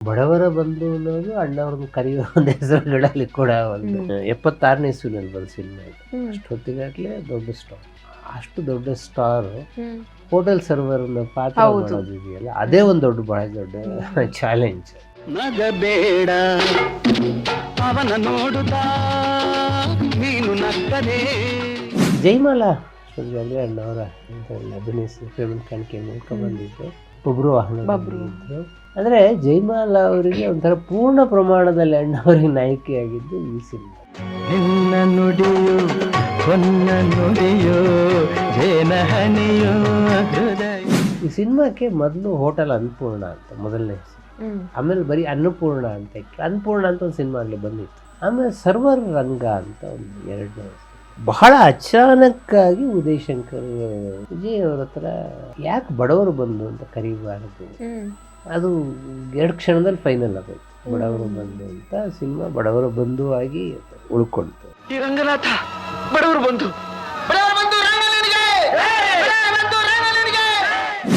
ಬಡವರ ಬಂಧು ಅನ್ನೋದು ಅಣ್ಣವ್ರನ್ನ ಕರೆಯುವ ಒಂದು ಹೆಸರುಗಳಲ್ಲಿ ಕೂಡ ಒಂದು 76ನೇ ಇಸ್ವಿನಲ್ಲಿ ಬಂದ ಸಿನಿಮಾ ಇದು. ಅಷ್ಟೊತ್ತಿಗಾಗಲೇ ದೊಡ್ಡ ಸ್ಟಾರ್, ಅಷ್ಟು ದೊಡ್ಡ ಸ್ಟಾರ್ ಹೋಟೆಲ್ ಸರ್ವರ್ ಪಾತ್ರ ಮಾಡೋದಿದೆಯಲ್ಲ, ಅದೇ ಒಂದು ಬಹಳ ದೊಡ್ಡ ಚಾಲೆಂಜ್. ನಗಬೇಡ ಅವನ ನೋಡುತ್ತಾ ನೀನು ನಕ್ಕದೆ. ಜೈಮಾಲಾ ಅಷ್ಟೊತ್ತಿಗಾಗಲೇ ಅಣ್ಣವರ ಅಭಿನಯಿಸಿ ಪೇಮೆಂಟ್ ಕಾಣಿಕೆ ಮೂಲಕ ಬಂದಿದ್ದು. ಒಬ್ರು ವಾಹನದ್ರು. ಅಂದ್ರೆ ಜೈಮಾಲಾ ಅವರಿಗೆ ಒಂಥರ ಪೂರ್ಣ ಪ್ರಮಾಣದಲ್ಲಿ ಅಣ್ಣವರಿಗೆ ನಾಯಕಿಯಾಗಿದ್ದು ಈ ಸಿನಿಮಾ. ನಿನ್ನ ನುಡಿಯೋ ಹೊನ್ನ ನುಡಿಯೋ ಜೇನಹನಿಯೋ ಹೃದಯ. ಈ ಸಿನಿಮಾಕ್ಕೆ ಮೊದಲು ಹೋಟೆಲ್ ಅನ್ನಪೂರ್ಣ ಅಂತ ಮೊದಲನೇ ಹೆಸರು, ಆಮೇಲೆ ಬರೀ ಅನ್ನಪೂರ್ಣ ಅಂತ ಇತ್ತು. ಅನ್ನಪೂರ್ಣ ಅಂತ ಒಂದು ಸಿನಿಮಾ ಆಗಲಿ ಬಂದಿತ್ತು. ಆಮೇಲೆ ಸರ್ವರ್ ರಂಗ ಅಂತ ಒಂದು ಎರಡನೇ ಹೆಸರು. ಬಹಳ ಅಚಾನಕ್ಕಾಗಿ ಉದಯ್ ಶಂಕರ್ ವಿಜಯ್ ಅವ್ರ ಹತ್ರ ಯಾಕೆ ಬಡವರು ಬಂದು ಅಂತ ಕರೀಬಾರದು, ಅದು 2 ಕ್ಷಣದಲ್ಲಿ ಫೈನಲ್ ಆಗೋಯ್ತು. ಬಡವರು ಬಂದು ಅಂತ ಸಿನಿಮಾ ಬಡವರ ಬಂಧು ಆಗಿ ಉಳ್ಕೊಳ್ತು. ರಂಗನಾಥ ಬಡವರು ಬಂಧು.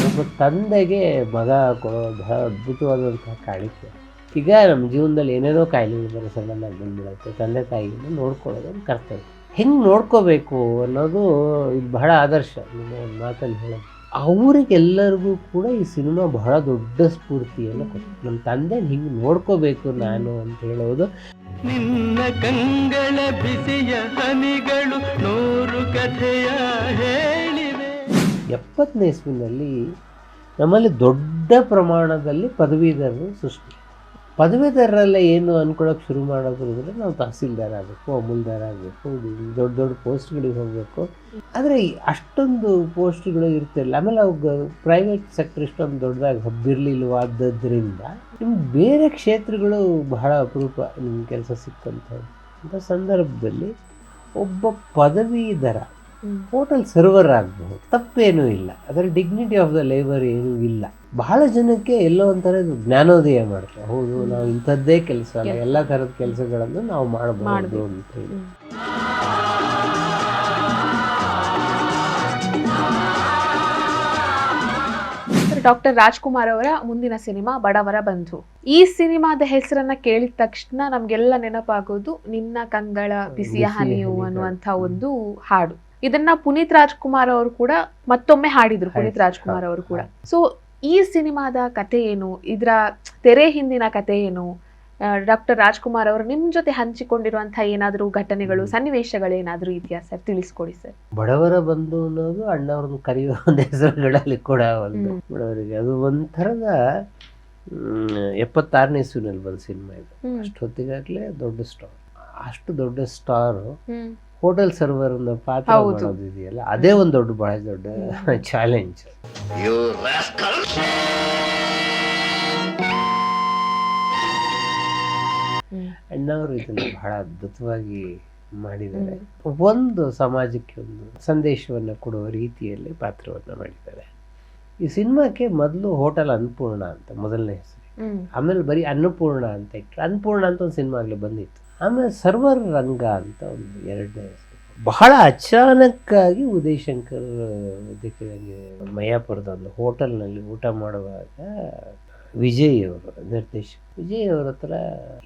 ಒಬ್ಬ ತಂದೆಗೆ ಮಗ ಕೊಡೋ ಬಹಳ ಅದ್ಭುತವಾದಂತಹ ಕಾಣಿಕೆ. ಈಗ ನಮ್ಮ ಜೀವನದಲ್ಲಿ ಏನೇನೋ ಕಾಯಿಲೆಗಳು ಬರೋ ಸಡನ್ ಆಗಿ ಬಂದ್ಬಿಡುತ್ತೆ. ತಂದೆ ತಾಯಿಯನ್ನು ನೋಡ್ಕೊಳ್ಳೋದು ಒಂದು ಕರ್ತವ್ಯ. ಹೆಂಗೆ ನೋಡ್ಕೋಬೇಕು ಅನ್ನೋದು ಇದು ಬಹಳ ಆದರ್ಶ. ನಿಮ್ಮ ಮಾತಲ್ಲಿ ಹೇಳೋದು ಅವರಿಗೆಲ್ಲರಿಗೂ ಕೂಡ ಈ ಸಿನಿಮಾ ಬಹಳ ದೊಡ್ಡ ಸ್ಫೂರ್ತಿಯನ್ನು ಕೊಟ್ಟು, ನಮ್ಮ ತಂದೆ ಹಿಂಗೆ ನೋಡ್ಕೋಬೇಕು ನಾನು ಅಂತ ಹೇಳೋದು. ನಿನ್ನ ಕಂಗಳ ಬಿಸಿಯ ಹನಿಗಳು 100 ಕಥೆಯ ಹೇಳಿವೆ. 70ನೇ ಇಸ್ವಿನಲ್ಲಿ ನಮ್ಮಲ್ಲಿ ದೊಡ್ಡ ಪ್ರಮಾಣದಲ್ಲಿ ಪದವೀಧರರು ಸೃಷ್ಟಿ. ಪದವೀಧರರಲ್ಲ ಏನು ಅನ್ಕೊಳ್ಳೋಕೆ ಶುರು ಮಾಡೋದು ಅಂದರೆ ನಾವು ತಹಸೀಲ್ದಾರ್ ಆಗಬೇಕು, ಅಮೂಲ್ದಾರ್ ಆಗಬೇಕು, ದೊಡ್ಡ ದೊಡ್ಡ ಪೋಸ್ಟ್ಗಳಿಗೆ ಹೋಗಬೇಕು. ಆದರೆ ಅಷ್ಟೊಂದು ಪೋಸ್ಟ್ಗಳು ಇರ್ತಿರಲಿಲ್ಲ. ಆಮೇಲೆ ಅವಾಗ ಪ್ರೈವೇಟ್ ಸೆಕ್ಟರ್ ಇಷ್ಟೊಂದು ದೊಡ್ಡದಾಗಿ ಹಬ್ಬಿರಲಿಲ್ಲವಾದ್ದರಿಂದ ನಿಮ್ಗೆ ಬೇರೆ ಕ್ಷೇತ್ರಗಳು ಬಹಳ ಅಪರೂಪ ನಿಮ್ಗೆ ಕೆಲಸ ಸಿಕ್ಕಂಥದ್ದು. ಅಂಥ ಸಂದರ್ಭದಲ್ಲಿ ಒಬ್ಬ ಪದವೀಧರ ಹೋಟೆಲ್ ಸರ್ವರ್ ಆಗಬಹುದು, ತಪ್ಪೇನೂ ಇಲ್ಲ. ಅದರ ಡಿಗ್ನಿಟಿ ಆಫ್ ದ ಲೇಬರ್ ಏನೂ ಇಲ್ಲ. ಬಹಳ ಜನಕ್ಕೆ ಎಲ್ಲೋ ಒಂಥರ ಜ್ಞಾನೋದಯ ಮಾಡ್ತಾರೆ, ಹೌದು ನಾವು ಇಂಥದ್ದೇ ಕೆಲಸ ಅಲ್ಲ, ಎಲ್ಲ ಥರದ ಕೆಲಸಗಳನ್ನು ನಾವು ಮಾಡಬಹುದು ಅಂತ ಹೇಳಿ. ಡಾಕ್ಟರ್ ರಾಜ್ಕುಮಾರ್ ಅವರ ಮುಂದಿನ ಸಿನಿಮಾ ಬಡವರ ಬಂಧು. ಈ ಸಿನಿಮಾದ ಹೆಸರನ್ನ ಕೇಳಿದ ತಕ್ಷಣ ನಮ್ಗೆಲ್ಲ ನೆನಪಾಗೋದು ನಿನ್ನ ಕಂಗಳ ಬಿಸಿಯ ಹನಿಯು ಅನ್ನುವಂಥ ಒಂದು ಹಾಡು. ಇದನ್ನ ಪುನೀತ್ ರಾಜ್ಕುಮಾರ್ ಅವರು ಕೂಡ ಮತ್ತೊಮ್ಮೆ ಹಾಡಿದ್ರು. ಪುನೀತ್ ರಾಜ್ಕುಮಾರ್ ಅವರು ಕೂಡ. ಸೊ ಈ ಸಿನಿಮಾದ ಕತೆ ಏನು, ಇದರ ತೆರೆ ಹಿಂದಿನ ಕತೆ ಏನು, ಡಾಕ್ಟರ್ ರಾಜ್ಕುಮಾರ್ ಅವರು ನಿಮ್ ಜೊತೆ ಹಂಚಿಕೊಂಡಿರುವಂತಹ ಏನಾದರೂ ಘಟನೆಗಳು, ಸನ್ನಿವೇಶಗಳೇನಾದ್ರೂ ಇದೆಯಾ ಸರ್? ತಿಳಿಸ್ಕೊಡಿ ಸರ್. ಬಡವರ ಬಂಧು ಅನ್ನೋದು ಅಣ್ಣವ್ರನ್ನ ಕರೆಯುವ ಒಂದು ಹೆಸರುಗಳಲ್ಲಿ ಕೂಡ ಒಂದು ಬಡವರಿಗೆ ಅದು ಒಂಥರದ 76ನೇ ಇಸ್ವಿನಲ್ಲಿ ಬಂದ ಸಿನಿಮಾ ಇದು. ಅಷ್ಟೊತ್ತಿಗಾಗಲೇ ದೊಡ್ಡ ಸ್ಟಾರ್, ಅಷ್ಟು ದೊಡ್ಡ ಸ್ಟಾರ್ ಹೋಟೆಲ್ ಸರ್ವರ್ ಪಾತ್ರ ಮಾಡೋದಿದೆಯಲ್ಲ, ಅದೇ ಒಂದು ಬಹಳ ದೊಡ್ಡ ಚಾಲೆಂಜ್. ಅಣ್ಣವರು ಇದನ್ನು ಬಹಳ ಅದ್ಭುತವಾಗಿ ಮಾಡಿದ್ದಾರೆ. ಒಂದು ಸಮಾಜಕ್ಕೆ ಒಂದು ಸಂದೇಶವನ್ನು ಕೊಡುವ ರೀತಿಯಲ್ಲಿ ಪಾತ್ರವನ್ನು ಮಾಡಿದ್ದಾರೆ. ಈ ಸಿನಿಮಾಕ್ಕೆ ಮೊದಲು ಹೋಟೆಲ್ ಅನ್ನಪೂರ್ಣ ಅಂತ ಮೊದಲನೇ ಹೆಸರು, ಆಮೇಲೆ ಬರೀ ಅನ್ನಪೂರ್ಣ ಅಂತ ಇಟ್ಟು ಅನ್ನಪೂರ್ಣ ಅಂತ ಒಂದು ಸಿನಿಮಾ ಆಗಲಿ ಬಂದಿತ್ತು. ಆಮೇಲೆ ಸರ್ವರ್ ರಂಗ ಅಂತ ಒಂದು ಎರಡನೇ ಹೆಸರು. ಬಹಳ ಅಚಾನಕ್ಕಾಗಿ ಉದಯ್ ಶಂಕರ್ ಮಯಾಪುರದ ಒಂದು ಹೋಟೆಲ್ನಲ್ಲಿ ಊಟ ಮಾಡುವಾಗ ವಿಜಯ್ ಅವರು ನಿರ್ದೇಶಕ ವಿಜಯ್ ಅವ್ರ ಹತ್ರ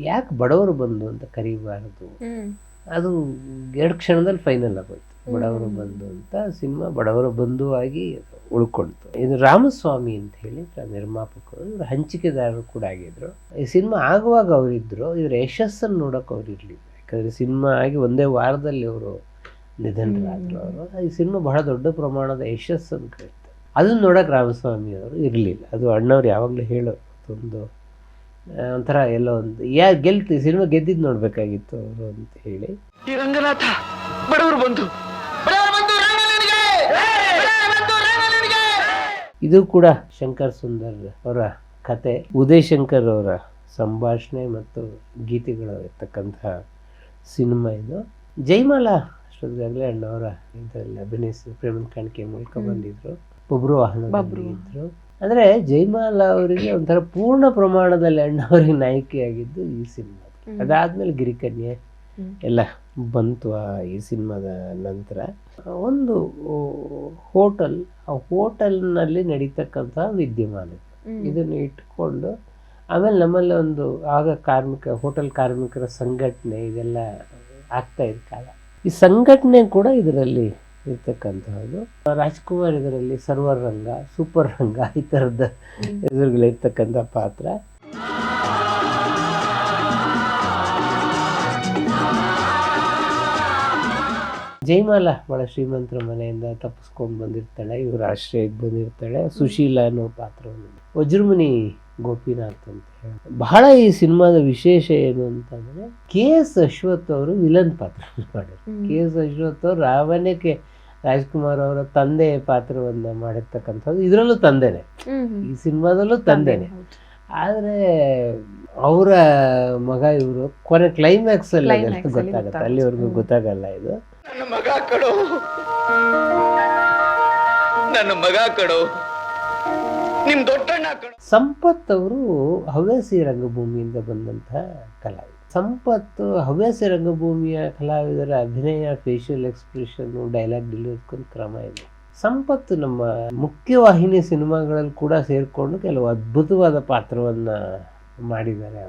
ಯಾಕೆ ಬಡವರು ಬಂದು ಅಂತ ಕರೀಬಾರದು, ಅದು 2 ಕ್ಷಣದಲ್ಲಿ ಫೈನಲ್ ಆಗೋಯ್ತು. ಬಡವರು ಬಂದು ಅಂತ ಸಿನಿಮಾ ಬಡವರ ಬಂಧು ಆಗಿ ಉಳ್ಕೊಳ್ತು. ಇದು ರಾಮಸ್ವಾಮಿ ಅಂತ ಹೇಳಿ ನಿರ್ಮಾಪಕರು, ಇವರು ಹಂಚಿಕೆದಾರರು ಕೂಡ ಆಗಿದ್ರು. ಈ ಸಿನಿಮಾ ಆಗುವಾಗ ಅವರಿದ್ರು, ಇದ್ರ ಯಶಸ್ಸನ್ನು ನೋಡೋಕೆ ಅವ್ರು ಇರಲಿಲ್ಲ. ಯಾಕಂದರೆ ಸಿನಿಮಾ ಆಗಿ ಒಂದೇ ವಾರದಲ್ಲಿ ಅವರು ನಿಧನರಾದರು. ಅವರು ಈ ಸಿನಿಮಾ ಬಹಳ ದೊಡ್ಡ ಪ್ರಮಾಣದ ಯಶಸ್ಸನ್ನು ಕರೀತಾರೆ. ಅದನ್ನು ನೋಡೋಕೆ ರಾಮಸ್ವಾಮಿ ಅವರು ಇರಲಿಲ್ಲ. ಅದು ಅಣ್ಣವ್ರು ಯಾವಾಗಲೂ ಹೇಳೋದು, ಒಂದು ಒಂಥರ ಎಲ್ಲೋ ಒಂದು ಗೆಲ್ತಿ ಸಿನಿಮಾ ಗೆದ್ದಿದ್ದು ನೋಡ್ಬೇಕಾಗಿತ್ತು ಅವರು ಅಂತ ಹೇಳಿ. ರಂಗನಾಥ ಬಡವರು ಬಂಧು. ಇದು ಕೂಡ ಶಂಕರ್ ಸುಂದರ್ ಅವರ ಕತೆ, ಉದಯ್ ಶಂಕರ್ ಅವರ ಸಂಭಾಷಣೆ ಮತ್ತು ಗೀತೆಗಳು ಇರ್ತಕ್ಕಂತಹ ಸಿನಿಮಾ ಇದು. ಜೈಮಾಲಾ ಅಷ್ಟೊತ್ತಿಗಾಗಲೇ ಅಣ್ಣವರ ಇದರಲ್ಲಿ ಅಭಿನಯಿಸಿ ಪೇಮೆಂಟ್ ಕಾಣಿಕೆ ಮೂಲಕ ಬಂದಿದ್ರು. ಒಬ್ರು ವಾಹನದ್ರು. ಅಂದ್ರೆ ಜೈಮಾಲಾ ಅವರಿಗೆ ಒಂಥರ ಪೂರ್ಣ ಪ್ರಮಾಣದಲ್ಲಿ ಅಣ್ಣವರಿಗೆ ನಾಯಕಿಯಾಗಿದ್ದು ಈ ಸಿನಿಮಾ. ಅದಾದ್ಮೇಲೆ ಗಿರಿಕನ್ಯೆ ಎಲ್ಲ ಬಂತು ಈ ಸಿನಿಮಾದ ನಂತರ. ಒಂದು ಹೋಟೆಲ್, ಆ ಹೋಟೆಲ್ನಲ್ಲಿ ನಡೀತಕ್ಕಂತಹ ವಿದ್ಯಮಾನ ಇದನ್ನು ಇಟ್ಕೊಂಡು ಆಮೇಲೆ ನಮ್ಮಲ್ಲಿ ಒಂದು ಆಗ ಹೋಟೆಲ್ ಕಾರ್ಮಿಕರ ಸಂಘಟನೆ ಇದೆಲ್ಲ ಆಗ್ತಾ ಇದ್ದ ಕಾಲ. ಈ ಸಂಘಟನೆ ಕೂಡ ಇದರಲ್ಲಿ ಇರ್ತಕ್ಕಂಥದ್ದು. ರಾಜ್ಕುಮಾರ್ ಇದರಲ್ಲಿ ಸರ್ವರ್ ರಂಗ, ಸೂಪರ್ ರಂಗ ಈ ಥರದ ಹೆಸರುಗಳಿರ್ತಕ್ಕಂಥ ಪಾತ್ರ. ಜಯಮಾಲ ಭಾಳ ಶ್ರೀಮಂತರ ಮನೆಯಿಂದ ತಪ್ಪಿಸ್ಕೊಂಡು ಬಂದಿರ್ತಾಳೆ, ಇವರು ಆಶ್ರಯಕ್ಕೆ ಬಂದಿರ್ತಾಳೆ. ಸುಶೀಲ ಅನ್ನೋ ಪಾತ್ರವನ್ನು ವಜ್ರಮುನಿ ಗೋಪಿನಾಥ್ ಅಂತ ಹೇಳಿ. ಬಹಳ ಈ ಸಿನಿಮಾದ ವಿಶೇಷ ಏನು ಅಂತಂದ್ರೆ KS ಅಶ್ವಥ್ ಅವರು ವಿಲನ್ ಪಾತ್ರ ಮಾಡಿದ್ರು. KS ಅಶ್ವಥ್ ಅವರು ರಾವಣಕ್ಕೆ ರಾಜ್ಕುಮಾರ್ ಅವರ ತಂದೆ ಪಾತ್ರವನ್ನ ಮಾಡಿರ್ತಕ್ಕಂಥದ್ದು. ಇದರಲ್ಲೂ ತಂದೆನೆ, ಈ ಸಿನಿಮಾದಲ್ಲೂ ತಂದೆನೆ. ಆದ್ರೆ ಅವರ ಮಗ ಇವರು ಕೊನೆ ಕ್ಲೈಮ್ಯಾಕ್ಸ್ ಅಲ್ಲಿ ಗೊತ್ತಾಗತ್ತೆ, ಅಲ್ಲಿವರೆಗೂ ಗೊತ್ತಾಗಲ್ಲ. ಇದು ನನ್ನ ಮಗ ಕಡೋ, ನನ್ನ ಮಗ ಕಡೋ, ನಿಮ್ ದೊಡ್ಡಣ್ಣ ಕಡೋ. ಸಂಪತ್ ಅವರು ಹವ್ಯಾಸಿ ರಂಗಭೂಮಿಯಿಂದ ಬಂದಂತಹ ಕಲಾವಿದ. ಸಂಪತ್ ಹವ್ಯಾಸಿ ರಂಗಭೂಮಿಯ ಕಲಾವಿದರ ಅಭಿನಯ, ಫೇಶಿಯಲ್ ಎಕ್ಸ್ಪ್ರೆಷನ್, ಡೈಲಾಗ್ ಡೆಲಿವರಿ ಕ್ರಮ ಇದೆ. ಸಂಪತ್ ನಮ್ಮ ಮುಖ್ಯವಾಹಿನಿ ಸಿನಿಮಾಗಳಲ್ಲಿ ಕೂಡ ಸೇರಿಕೊಂಡು ಕೆಲವು ಅದ್ಭುತವಾದ ಪಾತ್ರವನ್ನ ಮಾಡಿದ್ದಾರೆ.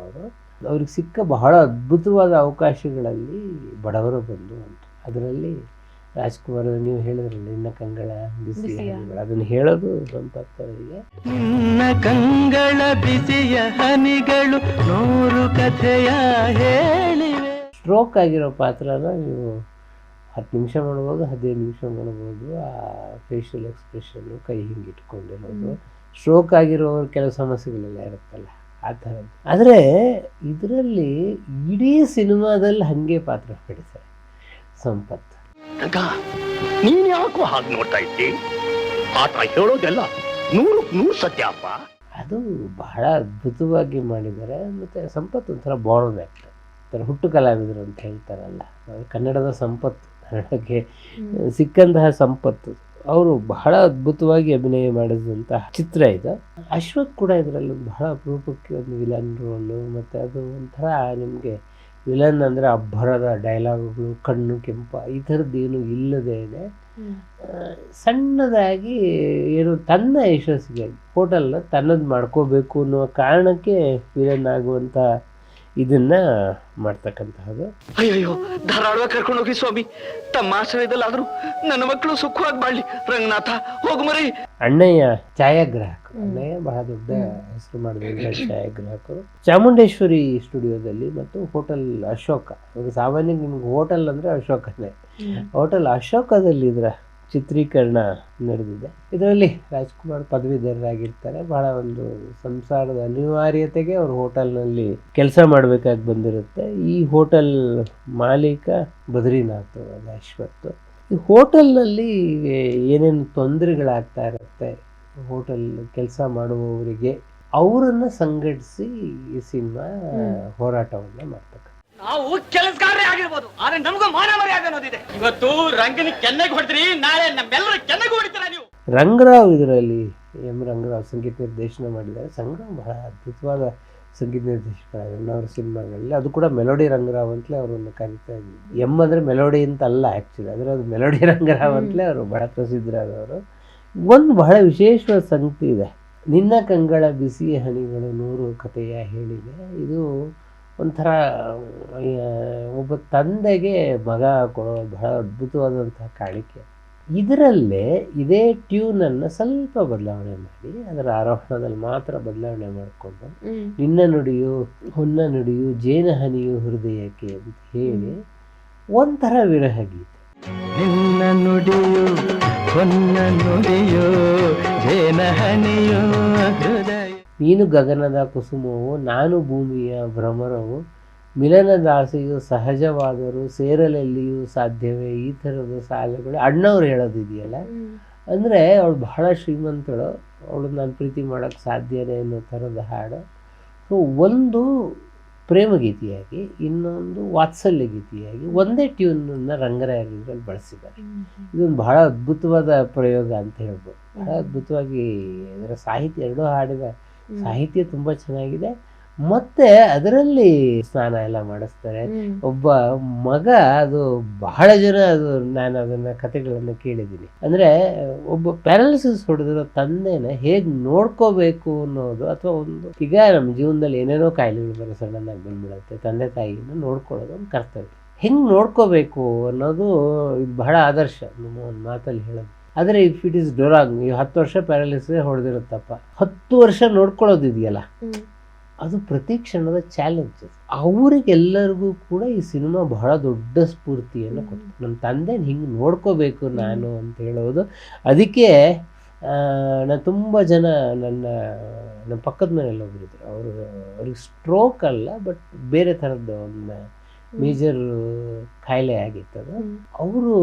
ಅವ್ರಿಗೆ ಸಿಕ್ಕ ಬಹಳ ಅದ್ಭುತವಾದ ಅವಕಾಶಗಳಲ್ಲಿ ಬಡವರ ಬಂಧು ಅಂತ. ಅದರಲ್ಲಿ ರಾಜ್ಕುಮಾರ್ ನೀವು ಹೇಳಿದ್ರಲ್ಲ, ನಿನ್ನ ಕಂಗಳ ಬಿಸಿ ಹನಿಗಳು, ಅದನ್ನು ಹೇಳೋದು ಸಂಪತ್ ಅವರಿಗೆ. ನಿನ್ನ ಕಂಗಳ ಬಿಸಿಯ ಹನಿಗಳು 100 ಕಥೆಯ ಹೇಳಿವೆ. ಸ್ಟ್ರೋಕ್ ಆಗಿರೋ ಪಾತ್ರನ ನೀವು 10 ನಿಮಿಷ ಮಾಡ್ಬೋದು, 15 ನಿಮಿಷ ಮಾಡ್ಬೋದು. ಆ ಫೇಶಿಯಲ್ ಎಕ್ಸ್ಪ್ರೆಷನ್ನು, ಕೈ ಹಿಂಗೆ ಇಟ್ಕೊಂಡಿರೋದು, ಸ್ಟ್ರೋಕ್ ಆಗಿರೋರು ಕೆಲವು ಸಮಸ್ಯೆಗಳೆಲ್ಲ ಇರುತ್ತಲ್ಲ ಆ ಥರದ್ದು. ಆದರೆ ಇದರಲ್ಲಿ ಇಡೀ ಸಿನಿಮಾದಲ್ಲಿ ಹಾಗೆ ಪಾತ್ರ ಮಾಡಿದ್ದಾರೆ ಸಂಪತ್. ನೀನ್ ಯಾಕೋ ಹಾಗೆ ನೋಡ್ತಾ ಇದ್ದಿ? ಆತ ಹೇಳೋದೆಲ್ಲ 100% ಸತ್ಯ ಅಪ್ಪ. ಅದು ಬಹಳ ಅದ್ಭುತವಾಗಿ ಮಾಡಿದ್ದಾರೆ. ಮತ್ತು ಸಂಪತ್ ಒಂಥರ ಬಾರ್ನ್ ಆ್ಯಕ್ಟರ್, ಒಂಥರ ಹುಟ್ಟು ಕಲಾವಿದರು ಅಂತ ಹೇಳ್ತಾರಲ್ಲ, ಕನ್ನಡದ ಸಂಪತ್ತು, ಕನ್ನಡಕ್ಕೆ ಸಿಕ್ಕಂತಹ ಸಂಪತ್ತು. ಅವರು ಬಹಳ ಅದ್ಭುತವಾಗಿ ಅಭಿನಯ ಮಾಡಿದಂತಹ ಚಿತ್ರ ಇದು. ಅಶ್ವಥ್ ಕೂಡ ಇದರಲ್ಲಿ ಬಹಳ ಅಪರೂಪಕ್ಕೆ ಒಂದು ವಿಲನ್ ರೋಲು. ಮತ್ತು ಅದು ಒಂಥರ ನಿಮಗೆ ವಿಲನ್ ಅಂದರೆ ಅಬ್ಬರದ ಡೈಲಾಗುಗಳು, ಕಣ್ಣು ಕೆಂಪ, ಈ ಥರದ್ದೇನು ಇಲ್ಲದೇ ಇದೆ. ಸಣ್ಣದಾಗಿ ಏನು ತನ್ನ ಯಶಸ್ಸಿಗೆ ಹೋಟೆಲ್ನ ತನ್ನದು ಮಾಡ್ಕೋಬೇಕು ಅನ್ನುವ ಕಾರಣಕ್ಕೆ ವಿಲನ್ ಆಗುವಂಥ ಇದನ್ನ ಮಾಡ್ತಕ್ಕಂತಹದ್ದು. ಅಯ್ಯಯ್ಯೋ, ಧಾರಾಳವಾಗಿ ಕರ್ಕೊಂಡು ಹೋಗಿ ಸ್ವಾಮಿ. ತಮ್ಮ ಆಶ್ರಯದಲ್ಲಾದ್ರೂ ನನ್ನ ಮಕ್ಕಳು ಸುಖವಾಗಿ ಬಾಳ್ಲಿ. ರಂಗನಾಥ ಹೋಗು ಮರಿ. ಅಣ್ಣಯ್ಯ ಛಾಯಾಗ್ರಾಹಕರು, ಅಣ್ಣಯ್ಯ ಬಹಳ ದೊಡ್ಡ ಹೆಸರು ಮಾಡಿದ ಛಾಯಾಗ್ರಾಹಕರು. ಚಾಮುಂಡೇಶ್ವರಿ ಸ್ಟುಡಿಯೋದಲ್ಲಿ ಮತ್ತು ಹೋಟೆಲ್ ಅಶೋಕ. ಇವಾಗ ಸಾಮಾನ್ಯ ನಿಮ್ಗೆ ಹೋಟೆಲ್ ಅಂದರೆ ಅಶೋಕನೇ. ಹೋಟೆಲ್ ಅಶೋಕದಲ್ಲಿ ಇದರ ಚಿತ್ರೀಕರಣ ನಡೆದಿದೆ. ಇದರಲ್ಲಿ ರಾಜ್ಕುಮಾರ್ ಪದವೀಧರರಾಗಿರ್ತಾರೆ. ಬಹಳ ಒಂದು ಸಂಸಾರದ ಅನಿವಾರ್ಯತೆಗೆ ಅವರು ಹೋಟೆಲ್ನಲ್ಲಿ ಕೆಲಸ ಮಾಡಬೇಕಾಗಿ ಬಂದಿರುತ್ತೆ. ಈ ಹೋಟೆಲ್ ಮಾಲೀಕ ಬದ್ರಿನಾಥ್ ಅಶ್ವಥ್. ಈ ಹೋಟೆಲ್ನಲ್ಲಿ ಏನೇನು ತೊಂದರೆಗಳಾಗ್ತಾ ಇರುತ್ತೆ ಹೋಟೆಲ್ ಕೆಲಸ ಮಾಡುವವರಿಗೆ, ಅವರನ್ನು ಸಂಘಟಿಸಿ ಈ ಸಿನಿಮಾ ಹೋರಾಟವನ್ನು ಮಾಡ್ತಕ್ಕಂಥ. ನಾವು ಕೆಲಸಗಾರರೇ ಆಗಿರ್ಬೋದು, ಆದ್ರೆ ನಮಗೂ ಮಾನ ಮರ್ಯಾದೆ ಅನ್ನೋದಿದೆ. ಇವತ್ತು ರಂಗನಿ ಕೆನ್ನೆಗೆ ಹೊಡೆದ್ರಿ, ನಾಳೆ ನಮ್ಮೆಲ್ಲರ ಕೆನ್ನೆಗೆ ಹೊಡಿತೀರ ನೀವು. ರಂಗರಾವ್ ಇದರಲ್ಲಿ ರಂಗರಾವ್ ಸಂಗೀತ ನಿರ್ದೇಶನ ಮಾಡಿದ್ದಾರೆ. ಸಂಗರಾವ್ ಬಹಳ ಅದ್ಭುತವಾದ ಸಂಗೀತ ನಿರ್ದೇಶಕರಾಗಿದ್ದಾರೆ ಅವರ ಸಿನಿಮಾಗಳಲ್ಲಿ. ಅದು ಕೂಡ ಮೆಲೋಡಿ ರಂಗರಾವ್ ಅಂತಲೇ ಅವರನ್ನು ಕರೀತಾ ಇದ್ವಿ. ಅಂದರೆ ಮೆಲೋಡಿ ಅಂತ ಅಲ್ಲ ಆ್ಯಕ್ಚುಲಿ, ಆದರೆ ಅದು ಮೆಲೋಡಿ ರಂಗರಾವ್ ಅಂತಲೇ ಅವರು ಬಹಳ ಪ್ರಸಿದ್ಧರಾದವರು. ಒಂದು ಬಹಳ ವಿಶೇಷವಾದ ಸಂಗತಿ ಇದೆ, ನಿನ್ನ ಕಂಗಳ ಬಿಸಿ ಹನಿಗಳು 100 ಕಥೆಯ ಹೇಳಿದೆ. ಇದು ಒಂಥರ ಒಬ್ಬ ತಂದೆಗೆ ಮಗ ಕೊಡೋ ಬಹಳ ಅದ್ಭುತವಾದಂತಹ ಕಾಣಿಕೆ. ಇದರಲ್ಲೇ ಇದೇ ಟ್ಯೂನನ್ನು ಸ್ವಲ್ಪ ಬದಲಾವಣೆ ಮಾಡಿ, ಅದರ ಆರೋಹಣದಲ್ಲಿ ಮಾತ್ರ ಬದಲಾವಣೆ ಮಾಡಿಕೊಂಡು, ನಿನ್ನ ನುಡಿಯು ಹೊನ್ನ ನುಡಿಯು ಜೇನ ಹನಿಯು ಹೃದಯಕ್ಕೆ ಅಂತ ಹೇಳಿ ಒಂಥರ ವಿರಹ ಗೀತೆ. ನಿನ್ನ ನುಡಿಯು ಹೊನ್ನ ನುಡಿಯು ಜೇನ ಹನಿಯು ಹೃದಯ. ನೀನು ಗಗನದ ಕುಸುಮವು, ನಾನು ಭೂಮಿಯ ಭ್ರಮರವು, ಮಿಲನದಾಸೆಯು ಸಹಜವಾದರೂ ಸೇರಲೆಲ್ಲಿಯೂ ಸಾಧ್ಯವೇ. ಈ ಥರದ ಸಾಲುಗಳು ಅಣ್ಣವ್ರು ಹೇಳೋದಿದೆಯಲ್ಲ. ಅಂದರೆ ಅವಳು ಬಹಳ ಶ್ರೀಮಂತಳು, ಅವಳು ನಾನು ಪ್ರೀತಿ ಮಾಡೋಕ್ಕೆ ಸಾಧ್ಯನೇ ಅನ್ನೋ ಥರದ ಹಾಡು. ಸೊ ಒಂದು ಪ್ರೇಮಗೀತೆಯಾಗಿ, ಇನ್ನೊಂದು ವಾತ್ಸಲ್ಯ ಗೀತೆಯಾಗಿ ಒಂದೇ ಟ್ಯೂನನ್ನು ರಂಗರಾಯರು ಇದರಲ್ಲಿ ಬಳಸಿದ್ದಾರೆ. ಇದೊಂದು ಬಹಳ ಅದ್ಭುತವಾದ ಪ್ರಯೋಗ ಅಂತ ಹೇಳ್ಬೋದು. ಬಹಳ ಅದ್ಭುತವಾಗಿ ಇದರ ಸಾಹಿತ್ಯ, ಎರಡೂ ಹಾಡಿದ ಸಾಹಿತ್ಯ ತುಂಬ ಚೆನ್ನಾಗಿದೆ. ಮತ್ತೆ ಅದರಲ್ಲಿ ಸ್ನಾನ ಎಲ್ಲ ಮಾಡಿಸ್ತಾರೆ. ಒಬ್ಬ ಮಗ, ಅದು ಬಹಳ ಜನ, ಅದು ನಾನು ಅದನ್ನ ಕಥೆಗಳನ್ನು ಕೇಳಿದ್ದೀನಿ. ಅಂದ್ರೆ ಒಬ್ಬ ಪ್ಯಾರಾಲಿಸಿಸ್ ಹೊಡೆದಿರೋ ತಂದೆನ ಹೇಗ್ ನೋಡ್ಕೋಬೇಕು ಅನ್ನೋದು, ಅಥವಾ ಒಂದು ಈಗ ನಮ್ಮ ಜೀವನದಲ್ಲಿ ಏನೇನೋ ಕಾಯಿಲೆಗಳು ಬರೋ ಸಡನ್ ಆಗಿ ಬಂದ್ಬಿಡುತ್ತೆ, ತಂದೆ ತಾಯಿನ ನೋಡ್ಕೊಳ್ಳೋದು ಒಂದು ಕರ್ತವ್ಯ. ಹೆಂಗ್ ನೋಡ್ಕೋಬೇಕು ಅನ್ನೋದು ಇದು ಬಹಳ ಆದರ್ಶ ನಮ್ಮ ಒಂದು ಮಾತಲ್ಲಿ ಹೇಳೋದು. ಆದರೆ ಇಫ್ ಇಟ್ ಈಸ್ ಡೊರಾಂಗ್, ಈ 10 ವರ್ಷ ಪ್ಯಾರಾಲಿಸಿಸ್ ಹೊಡೆದಿರುತ್ತಪ್ಪ, 10 ವರ್ಷ ನೋಡ್ಕೊಳ್ಳೋದಿದೆಯಲ್ಲ, ಅದು ಪ್ರತಿ ಕ್ಷಣದ ಚಾಲೆಂಜ್. ಅವರಿಗೆಲ್ಲರಿಗೂ ಕೂಡ ಈ ಸಿನಿಮಾ ಬಹಳ ದೊಡ್ಡ ಸ್ಫೂರ್ತಿಯನ್ನು ಕೊಡ್ತು. ನಮ್ಮ ತಂದೆ ಹಿಂಗೆ ನೋಡ್ಕೋಬೇಕು ನಾನು ಅಂತ ಹೇಳೋದು. ಅದಕ್ಕೆ ನಾನು ತುಂಬ ಜನ ನಮ್ಮ ಪಕ್ಕದ ಮನೆಯಲ್ಲಿ ಒಬ್ಬರಿದ್ರು, ಅವ್ರಿಗೆ ಸ್ಟ್ರೋಕ್ ಅಲ್ಲ, ಬಟ್ ಬೇರೆ ಥರದ್ದು ಒಂದು ಮೇಜರ್ ಕಾಯಿಲೆ ಆಗಿತ್ತದು. ಅವರು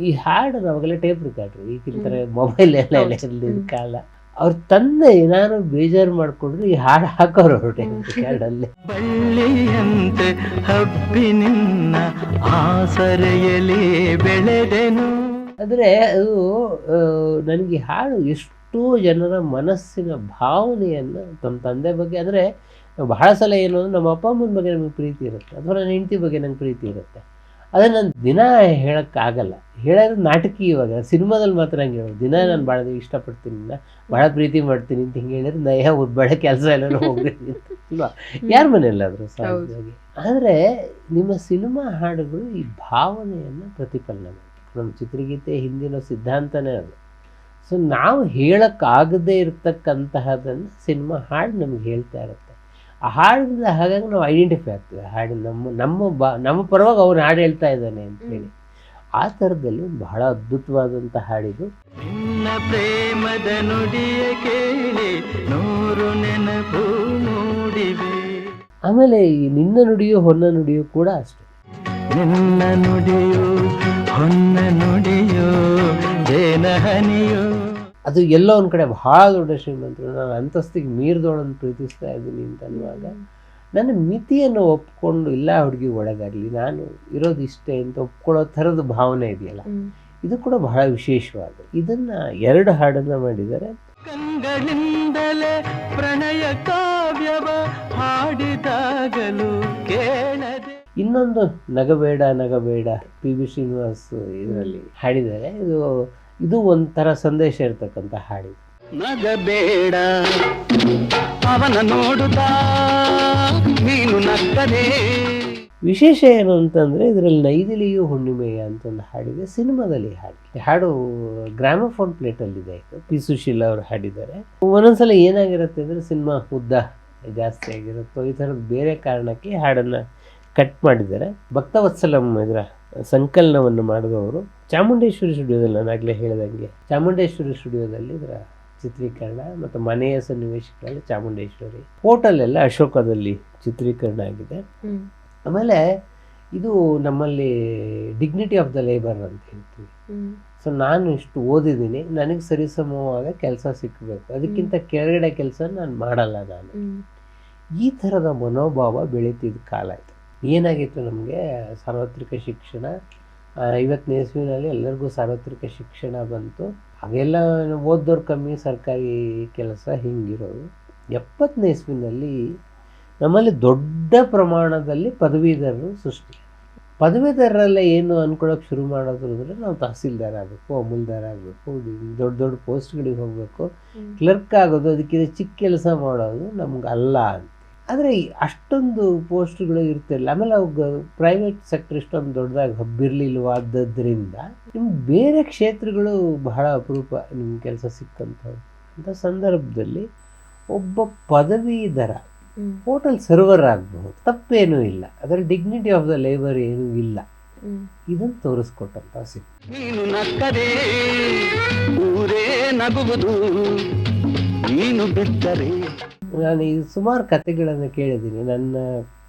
ಈ ಹಾಡು ನಾವಾಗೆಲ್ಲ ಟೇಪ್ ರಿಕಾರ್ಡ್ರು, ಈಗಿನ ಮೊಬೈಲ್ ಎಲ್ಲ ಇರಲಿದ್ದ ಕಾಲ. ಅವ್ರ ತಂದೆ ಏನಾದ್ರು ಬೇಜಾರು ಮಾಡಿಕೊಂಡ್ರೆ ಈ ಹಾಡು ಹಾಕೋರು ಅವರು ಟೇಪ್ ರಿಕಾರ್ಡಲ್ಲಿ. ಬಳ್ಳಿಯಂತೆ ಹಬ್ಬಿನಿನ್ನ ಆಸರೆಯಲ್ಲಿ ಬೆಳೆದೆನು. ಆದರೆ ಅದು ನನಗೆ ಹಾಡು ಎಷ್ಟೋ ಜನರ ಮನಸ್ಸಿನ ಭಾವನೆಯನ್ನು ತಮ್ಮ ತಂದೆ ಬಗ್ಗೆ, ಅಂದರೆ ಬಹಳ ಸಲ ಏನು ಅಂದರೆ ನಮ್ಮ ಅಪ್ಪ ಅಮ್ಮನ ಬಗ್ಗೆ ನಮಗೆ ಪ್ರೀತಿ ಇರುತ್ತೆ, ಅಥವಾ ನನ್ನ ಹೆಂಡತಿ ಬಗ್ಗೆ ನಂಗೆ ಪ್ರೀತಿ ಇರುತ್ತೆ. ಅದನ್ನು ನಾನು ದಿನ ಹೇಳೋಕ್ಕಾಗಲ್ಲ. ಹೇಳೋದು ನಾಟಕೀಯವಾಗ, ಸಿನಿಮಾದಲ್ಲಿ ಮಾತ್ರ ಹಂಗೆ ಹೇಳೋದು. ದಿನ ನಾನು ಭಾಳ ಇಷ್ಟಪಡ್ತೀನಿ, ಭಾಳ ಪ್ರೀತಿ ಮಾಡ್ತೀನಿ ಅಂತ ಹಿಂಗೆ ಹೇಳಿದ್ರೆ ನಯ ಬೆಳೆ ಕೆಲಸ ಎಲ್ಲರೂ ಹೋಗ್ತೀನಿ ಅಂತ ಅಲ್ವಾ, ಯಾರ ಮನೆಯಲ್ಲಾದರೂ ಸಹಜವಾಗಿ. ಆದರೆ ನಿಮ್ಮ ಸಿನಿಮಾ ಹಾಡುಗಳು ಈ ಭಾವನೆಯನ್ನು ಪ್ರತಿಫಲನೆ ಮಾಡಿ. ನಮ್ಮ ಚಿತ್ರಗೀತೆ ಹಿಂದಿನ ಸಿದ್ಧಾಂತನೇ ಅದು. ಸೊ ನಾವು ಹೇಳೋಕ್ಕಾಗದೇ ಇರ್ತಕ್ಕಂತಹದನ್ನು ಸಿನಿಮಾ ಹಾಡು ನಮ್ಗೆ ಹೇಳ್ತಾ ಇರುತ್ತೆ. ಆ ಹಾಡಿಂದ ಹಾಗಾಗಿ ನಾವು ಐಡೆಂಟಿಫೈ ಆಗ್ತೀವಿ, ಹಾಡು ನಮ್ಮ ಪರವಾಗಿ ಅವ್ನು ಹಾಡು ಹೇಳ್ತಾ ಇದ್ದಾನೆ ಅಂತೇಳಿ. ಆ ಥರದಲ್ಲಿ ಒಂದು ಬಹಳ ಅದ್ಭುತವಾದಂಥ ಹಾಡಿದು. ನಿನ್ನ ಪ್ರೇಮದ ನುಡಿಯ ಕೇಳಿ ನೂರು ನೆನಪು ಮೂಡಿವೆ. ಆಮೇಲೆ ಈ ನಿನ್ನ ನುಡಿಯೋ ಹೊನ್ನ ನುಡಿಯೋ ಕೂಡ ಅಷ್ಟೆ. ನಿನ್ನ ನುಡಿಯೋ ಹೊನ್ನ ನುಡಿಯೋ ಜೇನಹನಿಯೋ. ಅದು ಎಲ್ಲೋ ಒಂದು ಕಡೆ ಬಹಳ ದೊಡ್ಡ ಶ್ರೀಮಂತರು, ನಾನು ಅಂತಸ್ತಿಗೆ ಮೀರಿದೋಳನ್ನು ಪ್ರೀತಿಸ್ತಾ ಇದ್ದೀನಿ ಅಂತ ಅನ್ನುವಾಗ ನನ್ನ ಮಿತಿಯನ್ನು ಒಪ್ಕೊಂಡು, ಇಲ್ಲ ಹುಡುಗಿ ಒಳಗಾಗಲಿ, ನಾನು ಇರೋದು ಇಷ್ಟೇ ಅಂತ ಒಪ್ಕೊಳ್ಳೋ ಥರದ ಭಾವನೆ ಇದೆಯಲ್ಲ, ಇದು ಕೂಡ ಬಹಳ ವಿಶೇಷವಾದ. ಇದನ್ನು 2 ಹಾಡನ್ನು ಮಾಡಿದ್ದಾರೆ. ಕಂಗಳಿಂದಲೇ ಪ್ರಣಯ ಕಾವ್ಯವ ಹಾಡಿದಾಗಲೂ ಕೇಳದೆ. ಇನ್ನೊಂದು ನಗಬೇಡ ನಗಬೇಡ, PB ಶ್ರೀನಿವಾಸ್ ಇದರಲ್ಲಿ ಹಾಡಿದ್ದಾರೆ. ಇದು ಒಂಥರ ಸಂದೇಶ ಇರ್ತಕ್ಕಂಥ ಹಾಡಿದು. ನಗಬೇಡ ಅವನ ನೋಡುತ್ತಾ ನೀನು ನಕ್ಕರೆ. ವಿಶೇಷ ಏನು ಅಂತಂದರೆ ಇದರಲ್ಲಿ ನೈದಿಲಿಯು ಹುಣ್ಣಿಮೆಯ ಅಂತ ಒಂದು ಹಾಡಿದೆ, ಸಿನಿಮಾದಲ್ಲಿ ಹಾಡು ಗ್ರಾಮೋಫೋನ್ ಪ್ಲೇಟಲ್ಲಿದೆ. ಇದು P. ಸುಶೀಲ ಅವರು ಹಾಡಿದ್ದಾರೆ. ಒಂದೊಂದ್ಸಲ ಏನಾಗಿರುತ್ತೆ ಅಂದರೆ ಸಿನಿಮಾ ಉದ್ದ ಜಾಸ್ತಿ ಆಗಿರುತ್ತೋ ಈ ಥರದ ಬೇರೆ ಕಾರಣಕ್ಕೆ ಹಾಡನ್ನು ಕಟ್ ಮಾಡಿದ್ದಾರೆ. ಭಕ್ತವತ್ಸಲಂ ಇದರ ಸಂಕಲನವನ್ನು ಮಾಡಿದವರು ಚಾಮುಂಡೇಶ್ವರಿ ಸ್ಟುಡಿಯೋದಲ್ಲಿ, ನಾನು ಆಗಲೇ ಹೇಳಿದಂಗೆ ಚಾಮುಂಡೇಶ್ವರಿ ಸ್ಟುಡಿಯೋದಲ್ಲಿ ಇದರ ಚಿತ್ರೀಕರಣ, ಮತ್ತು ಮನೆಯ ಸನ್ನಿವೇಶಗಳಲ್ಲಿ ಚಾಮುಂಡೇಶ್ವರಿ, ಹೋಟೆಲ್ ಅಶೋಕದಲ್ಲಿ ಚಿತ್ರೀಕರಣ ಆಗಿದೆ. ಆಮೇಲೆ ಇದು ನಮ್ಮಲ್ಲಿ ಡಿಗ್ನಿಟಿ ಆಫ್ ದ ಲೇಬರ್ ಅಂತ ಹೇಳ್ತೀವಿ. ಸೊ ನಾನು ಇಷ್ಟು ಓದಿದ್ದೀನಿ, ನನಗೆ ಸರಿಸಮವಾದ ಕೆಲಸ ಸಿಕ್ಕಬೇಕು, ಅದಕ್ಕಿಂತ ಕೆಳಗಡೆ ಕೆಲಸ ನಾನು ಮಾಡಲ್ಲ. ನಾನು ಈ ಥರದ ಮನೋಭಾವ ಬೆಳೀತಿದ್ದ ಕಾಲ ಆಯಿತು. ಏನಾಗಿತ್ತು, ನಮಗೆ ಸಾರ್ವತ್ರಿಕ ಶಿಕ್ಷಣ 50ನೇ ಇಸ್ವಿನಲ್ಲಿ ಎಲ್ಲರಿಗೂ ಸಾರ್ವತ್ರಿಕ ಶಿಕ್ಷಣ ಬಂತು. ಹಾಗೆಲ್ಲ ಓದೋರು ಕಮ್ಮಿ, ಸರ್ಕಾರಿ ಕೆಲಸ ಹಿಂಗಿರೋದು. 70ನೇ ಇಸ್ವಿನಲ್ಲಿ ನಮ್ಮಲ್ಲಿ ದೊಡ್ಡ ಪ್ರಮಾಣದಲ್ಲಿ ಪದವೀಧರರು ಸೃಷ್ಟಿ. ಪದವೀಧರರೆಲ್ಲ ಏನು ಅಂದ್ಕೊಳ್ಳೋಕೆ ಶುರು ಮಾಡೋದು ಅಂದರೆ ನಾವು ತಹಸೀಲ್ದಾರ್ ಆಗಬೇಕು, ಅಮೂಲ್ದಾರ್ ಆಗಬೇಕು, ದೊಡ್ಡ ದೊಡ್ಡ ಪೋಸ್ಟ್ಗಳಿಗೆ ಹೋಗಬೇಕು, ಕ್ಲರ್ಕ್ ಆಗೋದು, ಅದಕ್ಕಿಂತ ಚಿಕ್ಕ ಕೆಲಸ ಮಾಡೋದು ನಮ್ಗೆ ಅಲ್ಲ ಅಂತ. ಆದರೆ ಅಷ್ಟೊಂದು ಪೋಸ್ಟ್ಗಳು ಇರ್ತಿರಲಿಲ್ಲ. ಆಮೇಲೆ ಅವಾಗ ಪ್ರೈವೇಟ್ ಸೆಕ್ಟರ್ ಇಷ್ಟೊಂದು ದೊಡ್ಡದಾಗಿ ಹಬ್ಬಿರಲಿಲ್ಲವಾದ್ದರಿಂದ ನಿಮ್ಗೆ ಬೇರೆ ಕ್ಷೇತ್ರಗಳು ಬಹಳ ಅಪರೂಪ ನಿಮ್ಗೆ ಕೆಲಸ ಸಿಕ್ಕಂಥವು. ಅಂಥ ಸಂದರ್ಭದಲ್ಲಿ ಒಬ್ಬ ಪದವೀಧರ ಹೋಟೆಲ್ ಸರ್ವರ್ ಆಗಬಹುದು, ತಪ್ಪೇನೂ ಇಲ್ಲ, ಅದರಲ್ಲಿ ಡಿಗ್ನಿಟಿ ಆಫ್ ದ ಲೇಬರ್ ಏನೂ ಇಲ್ಲ. ಇದನ್ನು ತೋರಿಸ್ಕೊಟ್ಟಂತ ಸಿಕ್ಕ. ನೀನು ನಕ್ಕರೆ ಊರೇ ನಗುವುದು, ನೀನು ಬಿಟ್ಟರೆ. ನಾನು ಈ ಸುಮಾರು ಕಥೆಗಳನ್ನು ಕೇಳಿದ್ದೀನಿ. ನನ್ನ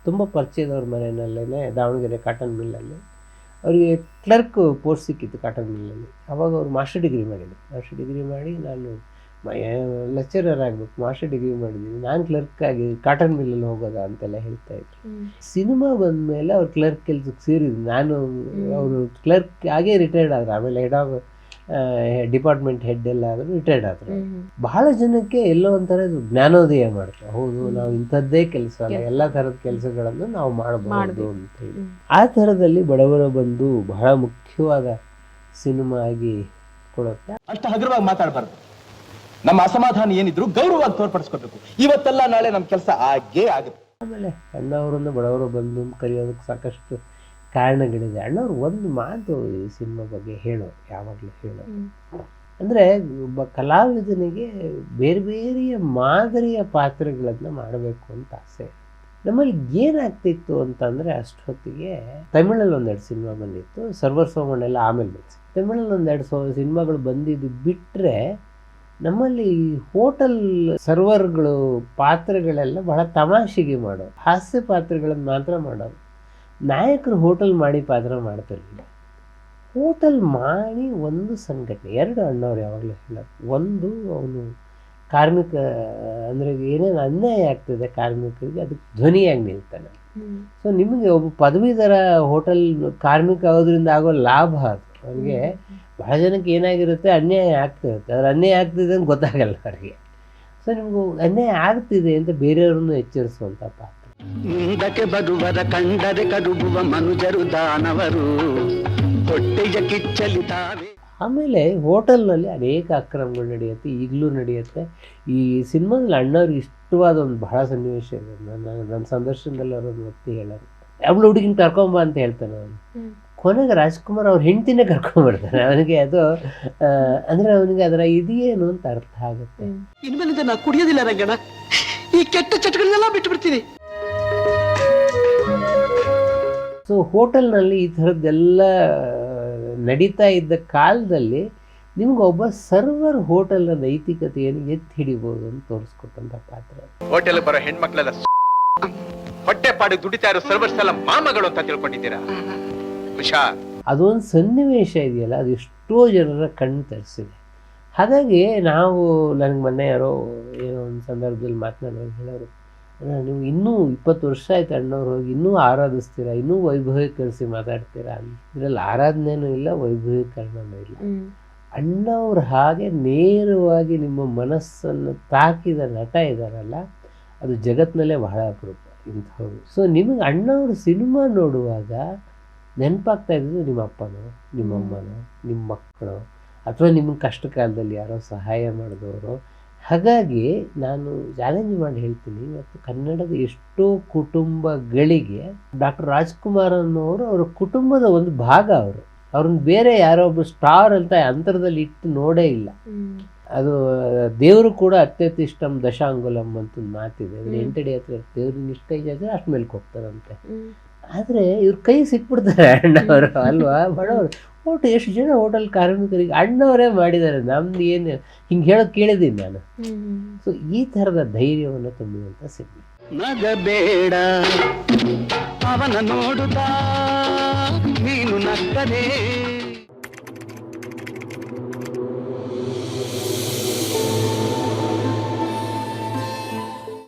ತುಂಬ ಪರಿಚಯದವ್ರ ಮನೆಯಲ್ಲೇ ದಾವಣಗೆರೆ ಕಾಟನ್ ಮಿಲ್ಲಲ್ಲಿ ಅವರಿಗೆ ಕ್ಲರ್ಕ್ ಪೋಸ್ಟ್ ಸಿಕ್ಕಿತ್ತು ಕಾಟನ್ ಮಿಲ್ಲಲ್ಲಿ. ಅವಾಗ ಅವ್ರು ಮಾಸ್ಟರ್ ಡಿಗ್ರಿ ಮಾಡಿದ್ರು. ಮಾಸ್ಟರ್ ಡಿಗ್ರಿ ಮಾಡಿ ನಾನು ಲೆಕ್ಚರರ್ ಆಗಬೇಕು, ಮಾಸ್ಟರ್ ಡಿಗ್ರಿ ಮಾಡಿದ್ದೀನಿ, ನಾನು ಕ್ಲರ್ಕ್ ಆಗಿ ಕಾಟನ್ ಮಿಲ್ಲಲ್ಲಿ ಹೋಗೋದಾ ಅಂತೆಲ್ಲ ಹೇಳ್ತಾ ಇದ್ರು. ಸಿನಿಮಾ ಬಂದ ಮೇಲೆ ಅವ್ರು ಕ್ಲರ್ಕ್ ಕೆಲ್ಸಕ್ಕೆ ಸೇರಿದ್ರು. ನಾನು ಅವರು ಕ್ಲರ್ಕ್ ಆಗೇ ರಿಟೈರ್ಡ್ ಆದ್ರು. ಆಮೇಲೆ ಡಿಪಾರ್ಟ್ಮೆಂಟ್ ಹೆಡ್ ಎಲ್ಲ ಆದರೂ ರಿಟೈರ್ಡ್ ಆದರು. ಬಹಳ ಜನಕ್ಕೆ ಎಲ್ಲೋ ಒಂಥರ ಜ್ಞಾನೋದಯ ಮಾಡ್ತಾರೆ, ಹೌದು ನಾವು ಇಂಥದ್ದೇ ಕೆಲಸ ಅಲ್ಲ, ಎಲ್ಲ ಥರದ ಕೆಲಸಗಳನ್ನು ನಾವು ಮಾಡಬಹುದು ಅಂತೇಳಿ. ಆ ಥರದಲ್ಲಿ ಬಡವರ ಬಂಧು ಬಹಳ ಮುಖ್ಯವಾದ ಸಿನಿಮಾ ಆಗಿ ಕೊಡುತ್ತೆ. ಅಷ್ಟು ಹಗುರವಾಗಿ ಮಾತಾಡಬಾರ್ದು. ನಮ್ಮ ಅಸಮಾಧಾನ ಏನಿದ್ರು ಗೌರವವಾಗಿ ತೋರ್ಪಡಿಸ್ಕೋಬೇಕು. ಇವತ್ತೆಲ್ಲ ನಾಳೆ ನಮ್ಮ ಕೆಲಸ ಆಗೇ ಆಗುತ್ತೆ. ಆಮೇಲೆ ಅಣ್ಣವರನ್ನು ಬಡವರು ಬಂದು ಕರೆಯೋದಕ್ಕೆ ಸಾಕಷ್ಟು ಕಾರಣಗಳಿದೆ. ಅಣ್ಣವ್ರು ಒಂದು ಮಾತು ಈ ಸಿನಿಮಾ ಬಗ್ಗೆ ಯಾವಾಗಲೂ ಹೇಳೋರು, ಅಂದರೆ ಒಬ್ಬ ಕಲಾವಿದನಿಗೆ ಬೇರೆ ಬೇರೆಯ ಮಾದರಿಯ ಪಾತ್ರಗಳನ್ನು ಮಾಡಬೇಕು ಅಂತ ಆಸೆ. ನಮ್ಮಲ್ಲಿ ಏನಾಗ್ತಿತ್ತು ಅಂತಂದರೆ ಅಷ್ಟೊತ್ತಿಗೆ ತಮಿಳಲ್ಲಿ ಒಂದೆರಡು ಸಿನಿಮಾ ಬಂದಿತ್ತು, ಸರ್ವರ್ ಸೋಮಣ್ಣೆಲ್ಲ ಆಮೇಲೆ ಬಂದಿತ್ತು. ತಮಿಳಲ್ಲಿ ಒಂದೆರಡು ಸಿನಿಮಾಗಳು ಬಂದಿದ್ದು ಬಿಟ್ಟರೆ ನಮ್ಮಲ್ಲಿ ಹೋಟೆಲ್ ಸರ್ವರ್ಗಳು ಪಾತ್ರಗಳೆಲ್ಲ ಬಹಳ ತಮಾಷೆಗೆ ಮಾಡೋರು, ಹಾಸ್ಯ ಪಾತ್ರಗಳನ್ನು ಮಾತ್ರ ಮಾಡೋರು. ನಾಯಕರು ಹೋಟೆಲ್ ಮಾಡಿ ಪಾತ್ರ ಮಾಡ್ತಿರಲಿಲ್ಲ. ಹೋಟೆಲ್ ಮಾಡಿ ಒಂದು ಸಂಘಟನೆ, ಎರಡು ಅಣ್ಣವ್ರು ಯಾವಾಗಲೂ ಹೇಳೋದು. ಒಂದು ಅವನು ಕಾರ್ಮಿಕ ಅಂದರೆ ಏನೇನು ಅನ್ಯಾಯ ಆಗ್ತದೆ ಕಾರ್ಮಿಕರಿಗೆ ಅದಕ್ಕೆ ಧ್ವನಿಯಾಗಿ ನಿಲ್ತಾನೆ. ಸೊ ನಿಮಗೆ ಒಬ್ಬ ಪದವೀಧರ ಹೋಟೆಲ್ ಕಾರ್ಮಿಕ ಆಗೋದ್ರಿಂದ ಆಗೋ ಲಾಭ ಅದು. ಅವ್ರಿಗೆ ಬಹಳ ಜನಕ್ಕೆ ಏನಾಗಿರುತ್ತೆ, ಅನ್ಯಾಯ ಆಗ್ತಿರುತ್ತೆ, ಅದ್ರ ಅನ್ಯಾಯ ಆಗ್ತಿದೆ ಅಂತ ಗೊತ್ತಾಗಲ್ಲ ಅವರಿಗೆ. ಸೊ ನಿಮಗೂ ಅನ್ಯಾಯ ಆಗ್ತಿದೆ ಅಂತ ಬೇರೆಯವ್ರನ್ನು ಎಚ್ಚರಿಸುವಂಥ ಪಾತ್ರ. ಮುಂದಕ್ಕೆ ಬರುವರ ಕಂಡರೆ ಕರುಬುವ ಮನುಜರು ದಾನವರು ಹೊಟ್ಟೆಯ ಕಿಚ್ಚಲಿ ತಾವೇ. ಆಮೇಲೆ ಹೋಟೆಲ್ನಲ್ಲಿ ಅನೇಕ ಅಕ್ರಮಗಳು ನಡೆಯುತ್ತೆ, ಈಗಲೂ ನಡೆಯುತ್ತೆ. ಈ ಸಿನಿಮಾದಲ್ಲಿ ಅಣ್ಣವ್ರಿಗೆ ಇಷ್ಟವಾದ ಒಂದು ಬಹಳ ಸನ್ನಿವೇಶ ಇದೆ. ನನ್ನ ಸಂದರ್ಶನದಲ್ಲಿ ಅವರೊಂದು ವ್ಯಕ್ತಿ ಹೇಳೋರು, ಅವಳು ಹುಡುಗಿನ ಕರ್ಕೊಂಬ ಅಂತ ಹೇಳ್ತಾನೆ ಅವನು. ಕೊನೆಗೆ ರಾಜ್ಕುಮಾರ್ ಅವ್ರ ಹೆಂಡ್ತಿನೇ ಕರ್ಕೊಂಡ್ಬಿಡ್ತಾನೆ. ಅವನಿಗೆ ಅದು ಅಂದರೆ ಅವನಿಗೆ ಅದರ ಇದೇನು ಅಂತ ಅರ್ಥ ಆಗುತ್ತೆ. ಇನ್ಮೇಲಿಂದ ನಾ ಕುಡಿಯೋದಿಲ್ಲ ರಂಗಣ್ಣ, ಈ ಕೆಟ್ಟ ಚಟಗಳನ್ನೆಲ್ಲ ಬಿಟ್ಟು ಬಿಡ್ತೀನಿ. ಸೊ ಹೋಟೆಲ್ನಲ್ಲಿ ಈ ಥರದ್ದೆಲ್ಲ ನಡೀತಾ ಇದ್ದ ಕಾಲದಲ್ಲಿ ನಿಮ್ಗೆ ಒಬ್ಬ ಸರ್ವರ್ ಹೋಟೆಲ್ನ ನೈತಿಕತೆಯನ್ನು ಎತ್ತಿ ಹಿಡಿಬೋದು ಅಂತ ತೋರಿಸ್ಕೊಟ್ಟಂಥ ಪಾತ್ರ. ಹೋಟೆಲ್ ಬರೋ ಹೆಣ್ಮಕ್ಳೆಲ್ಲ ಹೊಟ್ಟೆ ಪಾಡು ದುಡಿತಾ ಇರೋ ಸರ್ವರ್ಸ್ ಎಲ್ಲ ಮಾಮಗಳು ಅಂತ ತಿಳ್ಕೊಂಡಿದ್ದೀರಾ? ಹುಷಾರ್. ಅದೊಂದು ಸನ್ನಿವೇಶ ಇದೆಯಲ್ಲ, ಅದು ಎಷ್ಟೋ ಜನರ ಕಣ್ಣು ತರಿಸಿದೆ. ಹಾಗಾಗಿ ನಾವು ನನಗೆ ಮೊನ್ನೆ ಯಾರೋ ಏನೋ ಒಂದು ಸಂದರ್ಭದಲ್ಲಿ ಮಾತನಾಡುವಾಗ ಹೇಳೋರು, ನೀವು ಇನ್ನೂ 20 ವರ್ಷ ಆಯ್ತು ಅಣ್ಣವ್ರು ಹೋಗಿ ಇನ್ನೂ ಆರಾಧಿಸ್ತೀರಾ, ಇನ್ನೂ ವೈಭವೀಕರಿಸಿ ಮಾತಾಡ್ತೀರಾ. ಇದರಲ್ಲಿ ಆರಾಧನೆಯೂ ಇಲ್ಲ, ವೈಭವೀಕರಣನೂ ಇಲ್ಲ. ಅಣ್ಣವ್ರು ಹಾಗೆ ನೇರವಾಗಿ ನಿಮ್ಮ ಮನಸ್ಸನ್ನು ತಾಕಿದ ನಟ ಇದ್ದಾರಲ್ಲ, ಅದು ಜಗತ್ತಿನಲ್ಲೇ ಬಹಳ ಅಪರೂಪ ಇಂಥವ್ರು. ಸೊ ನಿಮಗೆ ಅಣ್ಣವ್ರ ಸಿನಿಮಾ ನೋಡುವಾಗ ನೆನಪಾಗ್ತಾ ಇದ್ದು ನಿಮ್ಮ ಅಪ್ಪನೋ, ನಿಮ್ಮಮ್ಮನೋ, ನಿಮ್ಮ ಮಕ್ಕಳು, ಅಥವಾ ನಿಮಗೆ ಕಷ್ಟ ಕಾಲದಲ್ಲಿ ಯಾರೋ ಸಹಾಯ ಮಾಡಿದವರು. ಹಾಗಾಗಿ ನಾನು ಚಾಲೆಂಜ್ ಮಾಡಿ ಹೇಳ್ತೀನಿ, ಇವತ್ತು ಕನ್ನಡದ ಎಷ್ಟೋ ಕುಟುಂಬಗಳಿಗೆ ಡಾಕ್ಟರ್ ರಾಜ್ಕುಮಾರ್ ಅನ್ನೋರು ಅವರ ಕುಟುಂಬದ ಒಂದು ಭಾಗ. ಅವ್ರನ್ನ ಬೇರೆ ಯಾರೋ ಒಬ್ಬ ಸ್ಟಾರ್ ಅಂತ ಅಂತರದಲ್ಲಿ ಇಟ್ಟು ನೋಡೇ ಇಲ್ಲ. ಅದು ದೇವರು ಕೂಡ ಅತ್ಯತಿಷ್ಟಂ ದಶಾಂಗುಲಂ ಅಂತ ಒಂದು ಮಾತಿದೆ. ಅದ್ರ ಎಂಟಡಿ ಹತ್ರ ದೇವ್ರನ್ನ ಇಷ್ಟ ಇದೆ ಅಷ್ಟು ಮೇಲ್ಕ್ ಹೋಗ್ತಾರಂತೆ. ಆದರೆ ಇವ್ರ ಕೈ ಸಿಕ್ಬಿಡ್ತಾರೆ ಅಣ್ಣವರು ಅಲ್ವಾ. ಬಡವರು ಎಷ್ಟು ಜನ ಹೋಟೆಲ್ ಕಾರ್ಮಿಕರಿಗೆ ಅಣ್ಣವರೇ ಮಾಡಿದ್ದಾರೆ. ನಮ್ದು ಏನು ಹಿಂಗೆ ಹೇಳೋದು ಕೇಳಿದ್ದೀನಿ ನಾನು. ಸೊ ಈ ಥರದ ಧೈರ್ಯವನ್ನು ತುಂಬುವಂಥ ಸಿನಿಮಾ. ನಗಬೇಡ ಅವನ ನೋಡುತ್ತಾ ನೀನು ನಕ್ಕದೆ